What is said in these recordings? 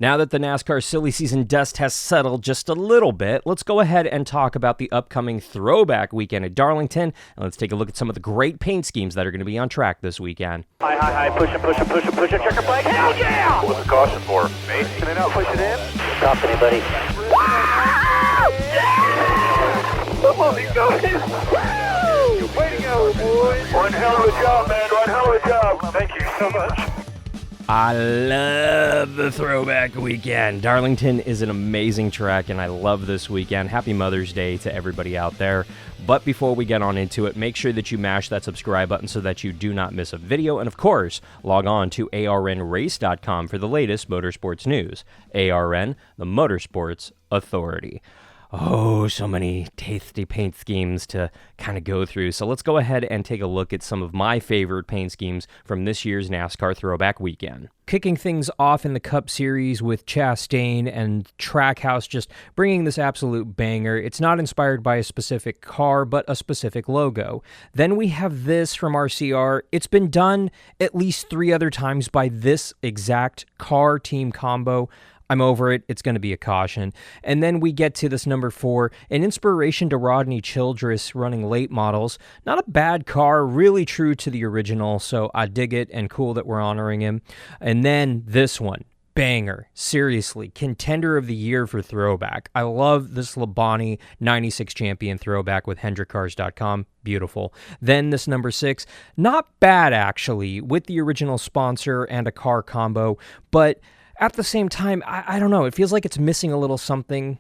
Now that the NASCAR silly season dust has settled just a little bit, let's go ahead and talk about the upcoming Throwback weekend at Darlington, and let's take a look at some of the great paint schemes that are going to be on track this weekend. High, push it, checker flag, hell yeah! What's the caution for? Mate, can I not push it in? Stop anybody. Come on, he's going! Way to go, boys! One hell of a job, man, one hell of a job. Thank you so much. I love the Throwback weekend. Darlington is an amazing track, and I love this weekend. Happy Mother's Day to everybody out there. But before we get on into it, make sure that you mash that subscribe button so that you do not miss a video. And of course, log on to arnrace.com for the latest motorsports news. ARN, the Motorsports Authority. Oh, so many tasty paint schemes to kind of go through. So let's go ahead and take a look at some of my favorite paint schemes from this year's NASCAR Throwback weekend. Kicking things off in the Cup Series with Chastain and Trackhouse just bringing this absolute banger. It's not inspired by a specific car, but a specific logo. Then we have this from RCR. It's been done at least 3 other times by this exact car team combo. I'm over it. It's going to be a caution. And then we get to this number 4, an inspiration to Rodney Childress running late models. Not a bad car, really true to the original, so I dig it and cool that we're honoring him. And then this one, banger. Seriously, contender of the year for Throwback. I love this Labonte 96 champion Throwback with HendrickCars.com. Beautiful. Then this number 6, not bad actually, with the original sponsor and a car combo, but at the same time, I don't know, it feels like it's missing a little something.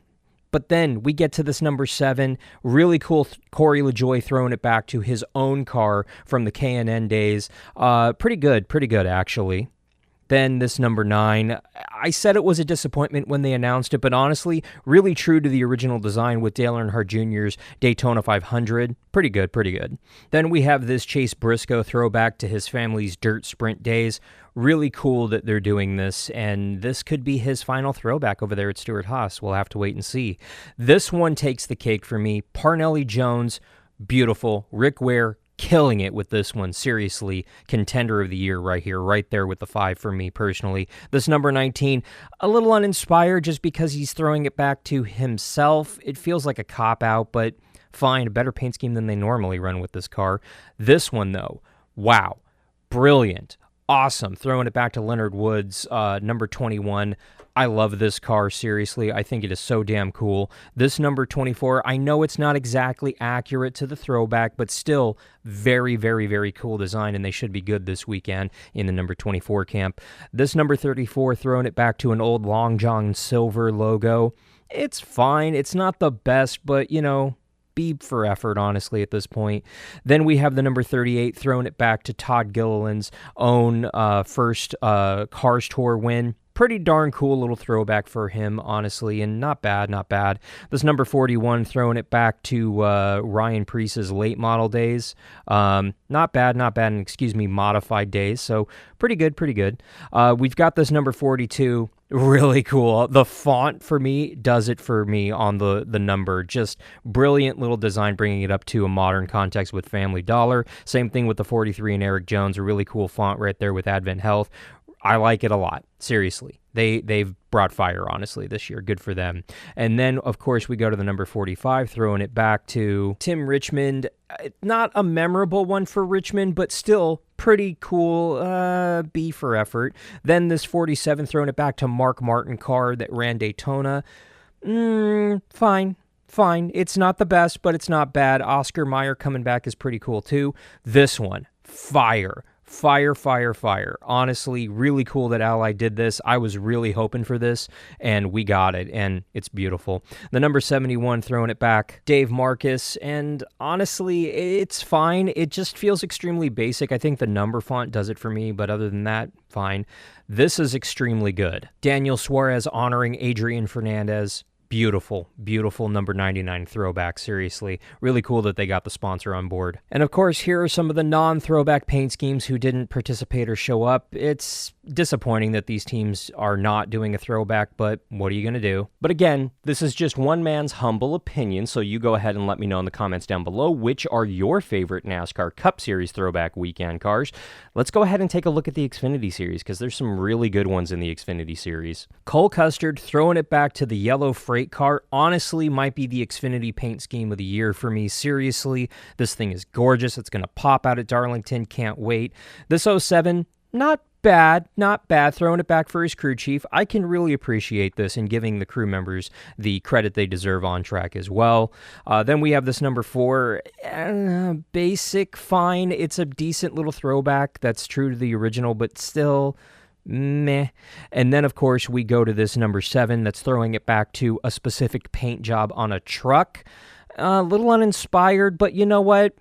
But then we get to this number 7, really cool Corey LaJoie throwing it back to his own car from the K&N days. Pretty good actually. Then this number 9, I said it was a disappointment when they announced it, but honestly, really true to the original design with Dale Earnhardt Jr.'s Daytona 500. Pretty good. Then we have this Chase Briscoe throwback to his family's dirt sprint days. Really cool that they're doing this, and this could be his final throwback over there at Stewart-Haas. We'll have to wait and see. This one takes the cake for me. Parnelli Jones, beautiful. Rick Ware, killing it with this one. Seriously, contender of the year right here, right there with the 5 for me personally. This number 19, a little uninspired just because he's throwing it back to himself. It feels like a cop-out, but fine, a better paint scheme than they normally run with this car. This one, though, wow, brilliant, awesome. Throwing it back to Leonard Woods, number 21. I love this car, seriously. I think it is so damn cool. This number 24, I know it's not exactly accurate to the Throwback, but still very cool design, and they should be good this weekend in the number 24 camp. This number 34, throwing it back to an old Long John Silver logo. It's fine. It's not the best, but, you know, B for effort, honestly, at this point. Then we have the number 38, throwing it back to Todd Gilliland's own first Cars Tour win. Pretty darn cool little throwback for him, honestly, and not bad. This number 41, throwing it back to Ryan Preece's late model days. Not bad, and excuse me, modified days, so pretty good. We've got this number 42, really cool. The font for me does it for me on the number. Just brilliant little design, bringing it up to a modern context with Family Dollar. Same thing with the 43 and Eric Jones, a really cool font right there with Advent Health. I like it a lot. Seriously. They've brought fire, honestly, this year. Good for them. And then, of course, we go to the number 45, throwing it back to Tim Richmond. Not a memorable one for Richmond, but still pretty cool. B for effort. Then this 47, throwing it back to Mark Martin car that ran Daytona. Fine. It's not the best, but it's not bad. Oscar Mayer coming back is pretty cool, too. This one, fire. Honestly, really cool that Ally did this. I was really hoping for this, and we got it, and it's beautiful. The number 71, throwing it back, Dave Marcus, and honestly, it's fine. It just feels extremely basic. I think the number font does it for me, but other than that, fine. This is extremely good. Daniel Suarez honoring Adrian Fernandez. Beautiful number 99 throwback, seriously. Really cool that they got the sponsor on board. And of course, here are some of the non-throwback paint schemes who didn't participate or show up. It's disappointing that these teams are not doing a throwback, but what are you going to do? But again, this is just one man's humble opinion, so you go ahead and let me know in the comments down below which are your favorite NASCAR Cup Series throwback weekend cars. Let's go ahead and take a look at the Xfinity Series, because there's some really good ones in the Xfinity Series. Cole Custer throwing it back to the yellow freight car honestly might be the Xfinity paint scheme of the year for me. Seriously, this thing is gorgeous. It's going to pop out at Darlington. Can't wait. This 07, not bad. Throwing it back for his crew chief. I can really appreciate this and giving the crew members the credit they deserve on track as well. Then we have this number 4, basic, fine. It's a decent little throwback that's true to the original, but still meh. And then, of course, we go to this number 7 that's throwing it back to a specific paint job on a truck. A little uninspired, but you know what?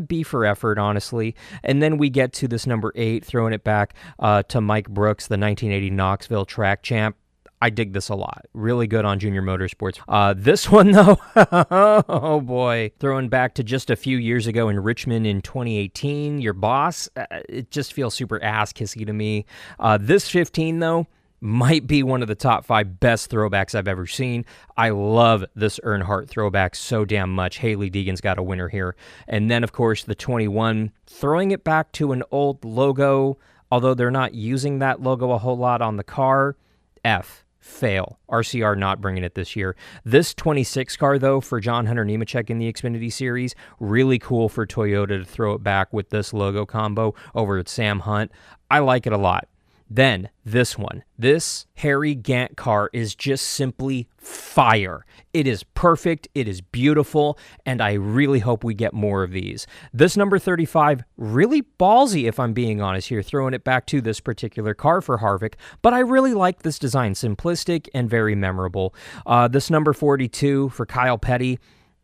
B for effort, honestly. And then we get to this number 8, throwing it back to Mike Brooks, the 1980 Knoxville track champ. I dig this a lot. Really good on Junior Motorsports. This one, though, oh boy. Throwing back to just a few years ago in Richmond in 2018, your boss, it just feels super ass-kissy to me. This 15, though, might be one of the top 5 best throwbacks I've ever seen. I love this Earnhardt throwback so damn much. Hailie Deegan's got a winner here. And then, of course, the 21, throwing it back to an old logo, although they're not using that logo a whole lot on the car. Fail. RCR not bringing it this year. This 26 car, though, for John Hunter Nemechek in the Xfinity Series, really cool for Toyota to throw it back with this logo combo over at Sam Hunt. I like it a lot. Then, this one. This Harry Gant car is just simply fire. It is perfect, it is beautiful, and I really hope we get more of these. This number 35, really ballsy if I'm being honest here, throwing it back to this particular car for Harvick, but I really like this design. Simplistic and very memorable. This number 42 for Kyle Petty,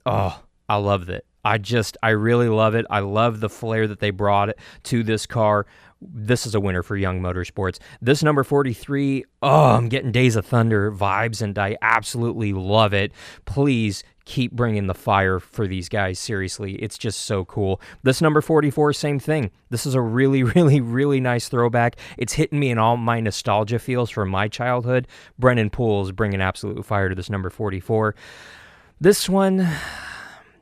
oh, I loved it. I really love it. I love the flair that they brought to this car. This is a winner for Young Motorsports. This number 43, I'm getting Days of Thunder vibes, and I absolutely love it. Please keep bringing the fire for these guys. Seriously, it's just so cool. This number 44, same thing. This is a really, really, really nice throwback. It's hitting me in all my nostalgia feels from my childhood. Brennan Poole's bringing absolute fire to this number 44. This one,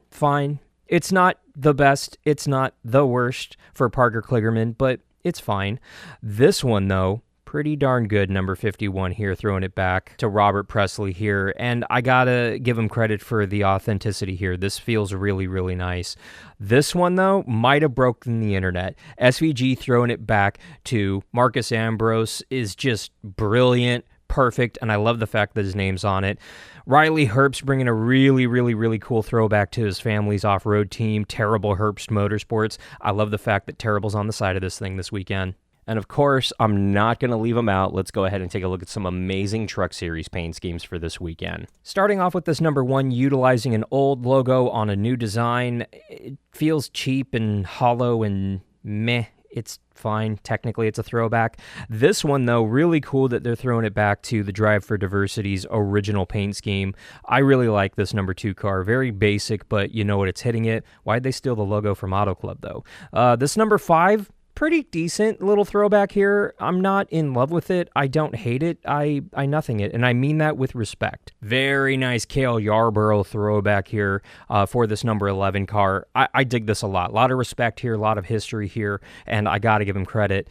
fine. It's not the best. It's not the worst for Parker Kligerman, but it's fine. This one, though, pretty darn good, number 51 here, throwing it back to Robert Presley here. And I gotta give him credit for the authenticity here. This feels really, really nice. This one, though, might have broken the internet. SVG throwing it back to Marcus Ambrose is just brilliant, perfect, and I love the fact that his name's on it. Riley Herbst bringing a really, really, really cool throwback to his family's off-road team, Terrible Herbst Motorsports. I love the fact that Terrible's on the side of this thing this weekend. And of course, I'm not going to leave them out. Let's go ahead and take a look at some amazing Truck Series paint schemes for this weekend. Starting off with this number 1, utilizing an old logo on a new design. It feels cheap and hollow and meh. It's fine. Technically, it's a throwback. This one, though, really cool that they're throwing it back to the Drive for Diversity's original paint scheme. I really like this number 2 car. Very basic, but you know what, it's hitting it. Why'd they steal the logo from Auto Club, though? This number 5, pretty decent little throwback here. I'm not in love with it. I don't hate it. I nothing it, and I mean that with respect. Very nice Cale Yarborough throwback here for this number 11 car. I dig this a lot. A lot of respect here, a lot of history here, and I got to give him credit.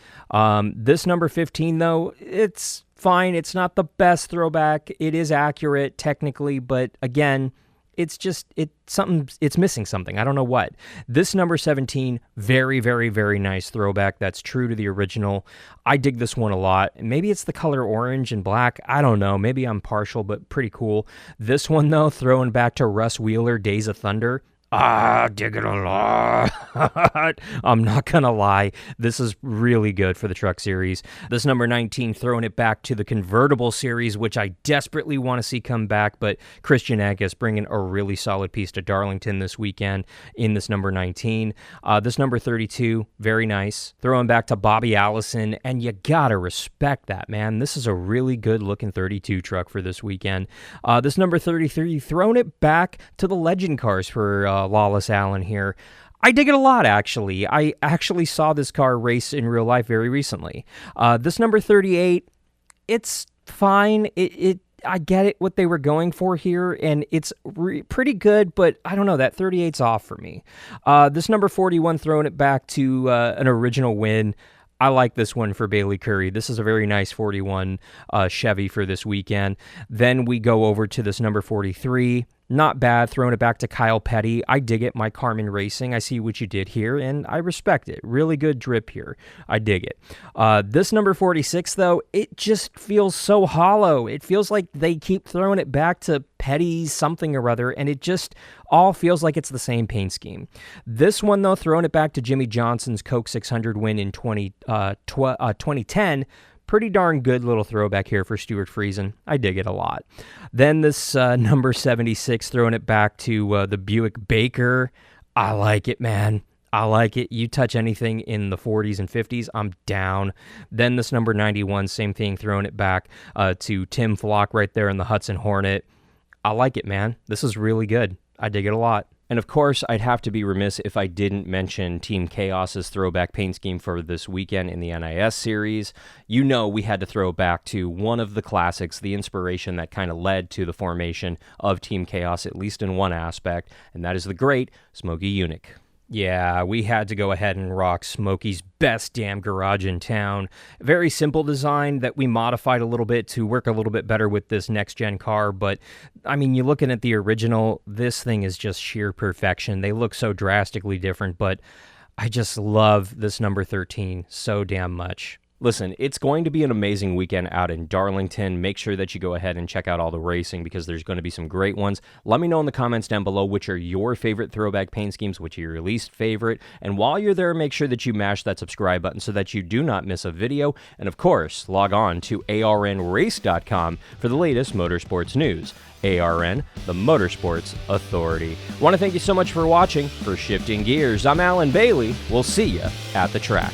This number 15, though, it's fine. It's not the best throwback. It is accurate technically, but again, it's missing something. I don't know what. This number 17, very, very, very nice throwback. That's true to the original. I dig this one a lot. Maybe it's the color orange and black. I don't know. Maybe I'm partial, but pretty cool. This one, though, throwing back to Russ Wheeler, Days of Thunder. Dig it a lot. I'm not gonna lie, this is really good for the Truck Series. This number 19, throwing it back to the Convertible Series, which I desperately want to see come back, but Christian Agus bringing a really solid piece to Darlington this weekend in this number 19. This number 32, very nice. Throwing back to Bobby Allison, and you gotta respect that, man. This is a really good looking 32 truck for this weekend. This number 33, throwing it back to the Legend cars for Lawless Allen here. I dig it a lot, actually. I actually saw this car race in real life very recently. This number 38, it's fine. I get it what they were going for here, and it's pretty good, but I don't know, that 38's off for me. This number 41, throwing it back to an original win. I like this one for Bailey Curry. This is a very nice 41 Chevy for this weekend. Then we go over to this number 43. Not bad, throwing it back to Kyle Petty. I dig it, Mike Harmon Racing. I see what you did here, and I respect it. Really good drip here. I dig it. This number 46, though, it just feels so hollow. It feels like they keep throwing it back to Petty something or other, and it just all feels like it's the same paint scheme. This one, though, throwing it back to Jimmy Johnson's Coke 600 win in 2010, pretty darn good little throwback here for Stuart Friesen. I dig it a lot. Then this number 76, throwing it back to the Buick Baker. I like it, man. I like it. You touch anything in the 40s and 50s, I'm down. Then this number 91, same thing, throwing it back to Tim Flock right there in the Hudson Hornet. I like it, man. This is really good. I dig it a lot. And of course, I'd have to be remiss if I didn't mention Team Chaos's throwback paint scheme for this weekend in the NIS series. You know we had to throw back to one of the classics, the inspiration that kind of led to the formation of Team Chaos, at least in one aspect, and that is the great Smokey Yunick. Yeah, we had to go ahead and rock Smokey's best damn garage in town. Very simple design that we modified a little bit to work a little bit better with this next-gen car, but, I mean, you're looking at the original, this thing is just sheer perfection. They look so drastically different, but I just love this number 13 so damn much. Listen, it's going to be an amazing weekend out in Darlington. Make sure that you go ahead and check out all the racing because there's going to be some great ones. Let me know in the comments down below which are your favorite throwback paint schemes, which are your least favorite. And while you're there, make sure that you mash that subscribe button so that you do not miss a video. And of course, log on to arnrace.com for the latest motorsports news. ARN, the Motorsports Authority. I want to thank you so much for watching. For Shifting Gears, I'm Alan Bailey. We'll see you at the track.